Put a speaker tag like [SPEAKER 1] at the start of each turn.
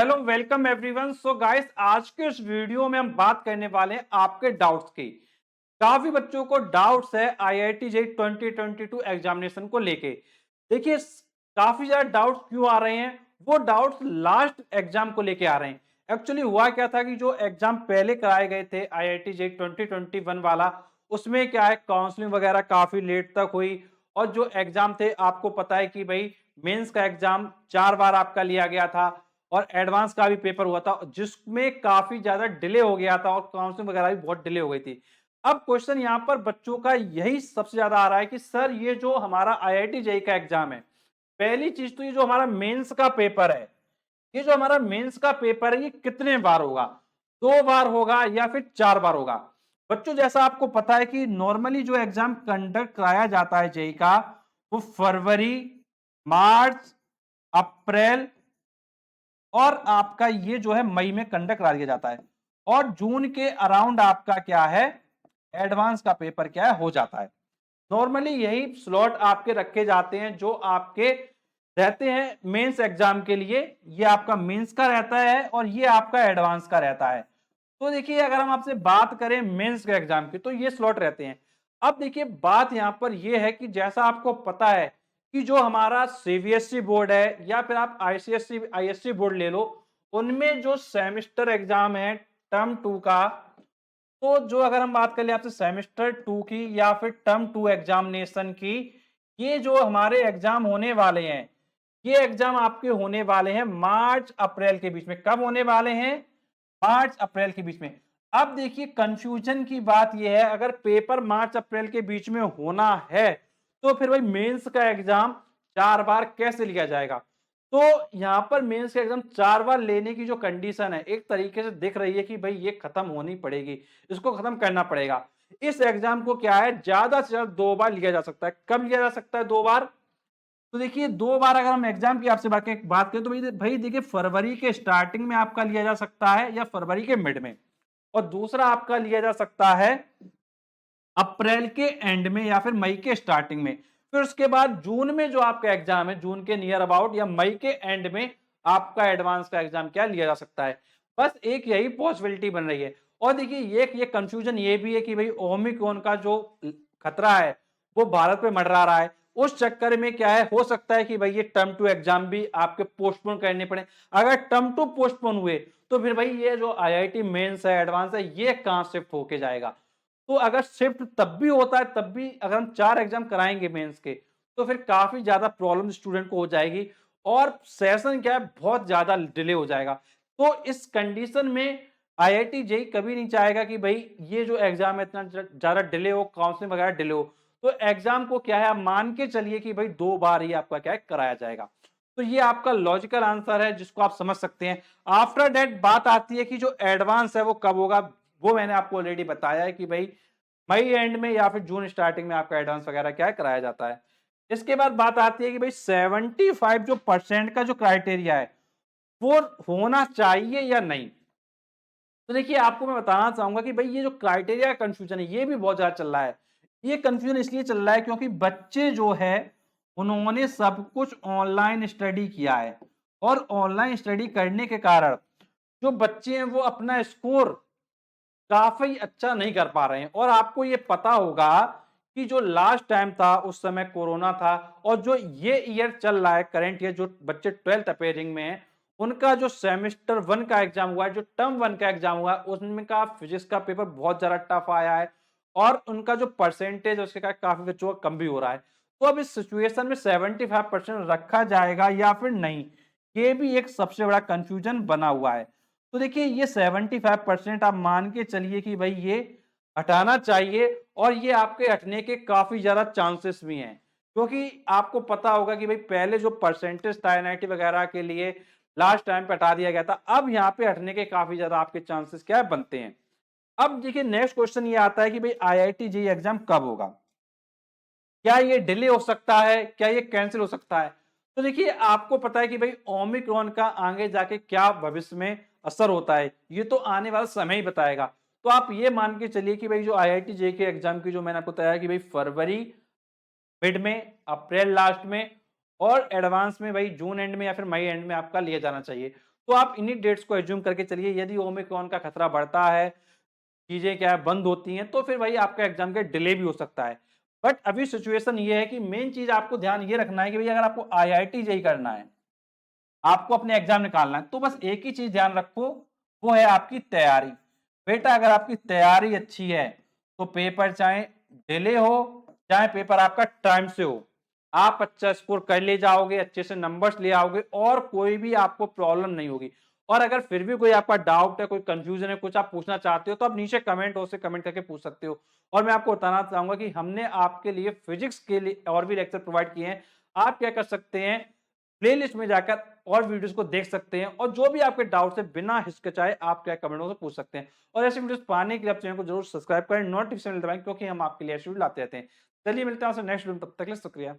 [SPEAKER 1] Hello welcome everyone. So guys, आज के इस वीडियो में हम बात करने वाले हैं आपके डाउट्स की। काफी बच्चों को डाउट्स है आईआईटी जेईई 2022 एग्जामिनेशन को लेके। देखिए, काफी ज्यादा डाउट्स क्यों आ रहे हैं, वो डाउट्स लास्ट एग्जाम को लेके आ रहे हैं। एक्चुअली हुआ क्या था कि जो एग्जाम पहले कराए गए थे आईआईटी जेईई 2021 वाला, उसमें क्या है, काउंसलिंग वगैरह काफी लेट तक हुई। और जो एग्जाम थे, आपको पता है कि भाई मेंस का एग्जाम 4 बार आपका लिया गया था और एडवांस का भी पेपर हुआ था, जिसमें काफी ज्यादा डिले हो गया था और काउंसलिंग वगैरह भी बहुत डिले हो गई थी। अब क्वेश्चन यहाँ पर बच्चों का यही सबसे ज्यादा आ रहा है कि सर, ये जो हमारा आईआईटी जेईई का एग्जाम है, पहली चीज तो ये जो हमारा मेंस का पेपर है, ये जो हमारा मेंस का पेपर है, ये कितने बार होगा? 2 बार होगा या फिर 4 बार होगा? बच्चों, जैसा आपको पता है कि नॉर्मली जो एग्जाम कंडक्ट कराया जाता है जेईई का, वो फरवरी, मार्च, अप्रैल और आपका ये जो है मई में कंडक्ट करा दिया जाता है। और जून के अराउंड आपका क्या है, एडवांस का पेपर क्या है, हो जाता है। नॉर्मली यही स्लॉट आपके रखे जाते हैं जो आपके रहते हैं मेंस एग्जाम के लिए। ये आपका मेंस का रहता है और ये आपका एडवांस का रहता है। तो देखिए, अगर हम आपसे बात करें मेंस के एग्जाम की, तो ये स्लॉट रहते हैं। अब देखिए, बात यहां पर ये है कि जैसा आपको पता है कि जो हमारा सीबीएसई बोर्ड है या फिर आप आईसीएसई आईएससी बोर्ड ले लो, उनमें जो सेमेस्टर एग्जाम है टर्म 2 का, तो जो अगर हम बात कर ले आपसे सेमेस्टर 2 की या फिर टर्म 2 एग्जामिनेशन की, ये जो हमारे एग्जाम होने वाले हैं, ये एग्जाम आपके होने वाले हैं मार्च अप्रैल के बीच में। कब होने वाले हैं? मार्च अप्रैल के बीच में। अब देखिए, कंफ्यूजन की बात यह है, अगर पेपर मार्च अप्रैल के बीच में होना है, तो फिर भाई मेंस का एग्जाम 4 बार कैसे लिया जाएगा? तो यहां पर मेंस का एग्जाम 4 बार लेने की जो कंडीशन है, एक तरीके से दिख रही है कि भाई ये खत्म होनी पड़ेगी, इसको खत्म करना पड़ेगा। इस एग्जाम को क्या है, ज्यादा से ज्यादा 2 बार लिया जा सकता है। कब लिया जा सकता है 2 बार? तो देखिए, 2 बार अगर हम एग्जाम की आपसे बात करें, तो भाई देखिए, फरवरी के स्टार्टिंग में आपका लिया जा सकता है या फरवरी के मिड में, और दूसरा आपका लिया जा सकता है अप्रैल के एंड में या फिर मई के स्टार्टिंग में। फिर उसके बाद जून में जो आपका एग्जाम है, जून के नियर अबाउट या मई के एंड में आपका एडवांस का एग्जाम क्या लिया जा सकता है। बस एक यही पॉसिबिलिटी बन रही है। और देखिए, ये कंफ्यूजन ये भी है कि भाई ओमिक्रॉन का जो खतरा है, वो भारत पे मंडरा रहा है। उस चक्कर में क्या है, हो सकता है कि भाई ये टर्म 2 एग्जाम भी आपके पोस्टपोन करने पड़े। अगर टर्म 2 पोस्टपोन हुए, तो फिर भाई ये जो आईआईटी मेंस है, एडवांस है, ये कहां शिफ्ट होके जाएगा? तो अगर शिफ्ट तब भी होता है, तब भी अगर हम 4 एग्जाम कराएंगे मेंस के, तो फिर काफी ज्यादा प्रॉब्लम स्टूडेंट को हो जाएगी और सेशन क्या है, बहुत ज्यादा डिले हो जाएगा। तो इस कंडीशन में आईआईटी जेईई कभी नहीं चाहेगा कि भाई ये जो एग्जाम है इतना ज्यादा डिले हो, काउंसलिंग वगैरह डिले हो। तो एग्जाम को क्या है, आप मान के चलिए कि भाई 2 बार ही आपका क्या है, कराया जाएगा। तो ये आपका लॉजिकल आंसर है, जिसको आप समझ सकते हैं। आफ्टर दैट बात आती है कि जो एडवांस है वो कब होगा। वो मैंने आपको ऑलरेडी बताया है कि भाई मई एंड में या फिर जून स्टार्टिंग में आपका एडवांस वगैरह क्या है, कराया जाता है। इसके बाद बात आती है कि भाई 75 जो परसेंट का जो क्राइटेरिया है, वो होना चाहिए या नहीं। तो देखिए, आपको मैं बताना चाहूंगा कि भाई ये जो क्राइटेरिया का कंफ्यूजन है, ये भी बहुत ज्यादा चल रहा है। ये कंफ्यूजन इसलिए चल रहा है क्योंकि बच्चे जो है, उन्होंने सब कुछ ऑनलाइन स्टडी किया है, और ऑनलाइन स्टडी करने के कारण जो बच्चे हैं वो अपना स्कोर काफी अच्छा नहीं कर पा रहे हैं। और आपको ये पता होगा कि जो लास्ट टाइम था, उस समय कोरोना था, और जो ये ईयर चल रहा है, करंट ईयर, जो बच्चे 12th अपेयरिंग में हैं, उनका जो सेमेस्टर 1 का एग्जाम हुआ है, जो टर्म 1 का एग्जाम हुआ है, उसमें का फिजिक्स का पेपर बहुत ज्यादा टफ आया है, और उनका जो परसेंटेज है उसके कारण काफी बच्चों का कम भी हो रहा है। तो अब इस सिचुएशन में 75% रखा जाएगा या फिर नहीं, ये भी एक सबसे बड़ा कंफ्यूजन बना हुआ है। तो देखिए, ये 75% आप मान के चलिए कि भाई ये हटाना चाहिए, और ये आपके हटने के काफी ज्यादा चांसेस भी हैं। क्योंकि आपको पता होगा कि भाई पहले जो परसेंटेज था एनआईटी वगैरह के लिए, लास्ट टाइम पे हटा दिया गया था। अब यहाँ पे हटने के काफी ज्यादा आपके चांसेस क्या है, बनते हैं। अब देखिए, नेक्स्ट क्वेश्चन ये आता है कि भाई आईआईटी जेईई एग्जाम कब होगा? क्या ये डिले हो सकता है, क्या ये कैंसिल हो सकता है? तो देखिए, आपको पता है कि भाई ओमिक्रॉन का आगे जाके क्या भविष्य में असर होता है, ये तो आने वाला समय ही बताएगा। तो आप ये मान के चलिए कि भाई जो आईआईटी जेईई के एग्जाम की जो मैंने आपको बताया कि भाई फरवरी मिड में, अप्रैल लास्ट में, और एडवांस में भाई जून एंड में या फिर मई एंड में आपका लिया जाना चाहिए। तो आप इन्हीं डेट्स को एज्यूम करके चलिए। यदि ओमिक्रॉन का खतरा बढ़ता है, चीजें क्या है बंद होती हैं, तो फिर वही आपका एग्जाम का डिले भी हो सकता है। बट अभी सिचुएशन ये है कि मेन चीज आपको ध्यान ये रखना है कि भाई अगर आपको आईआईटी जेईई करना है, आपको अपने एग्जाम निकालना है, तो बस एक ही चीज ध्यान रखो, वो है आपकी तैयारी। बेटा अगर आपकी तैयारी अच्छी है तो पेपर चाहे डिले हो, चाहे पेपर आपका टाइम से हो, आप अच्छा स्कोर कर ले जाओगे, अच्छे से नंबर्स ले आओगे और कोई भी आपको प्रॉब्लम नहीं होगी। और अगर फिर भी कोई आपका डाउट है, कोई कंफ्यूजन है, कुछ आप पूछना चाहते हो, तो आप नीचे कमेंट बॉक्स से कमेंट करके पूछ सकते हो। और मैं आपको बताना चाहूंगा कि हमने आपके लिए फिजिक्स के लिए और भी लेक्चर प्रोवाइड किए हैं। आप क्या कर सकते हैं, प्लेलिस्ट में जाकर और वीडियोस को देख सकते हैं और जो भी आपके डाउट्स है बिना हिचकिचाए आप क्या कमेंट से पूछ सकते हैं। और ऐसे वीडियोस पाने के लिए आप चैनल को जरूर सब्सक्राइब करें, नोटिफिकेशन दबाएं, क्योंकि हम आपके लिए ऐसे वीडियो लाते रहते हैं। चलिए मिलते हैं आपसे नेक्स्ट वीडियो में, तब तक के लिए शुक्रिया।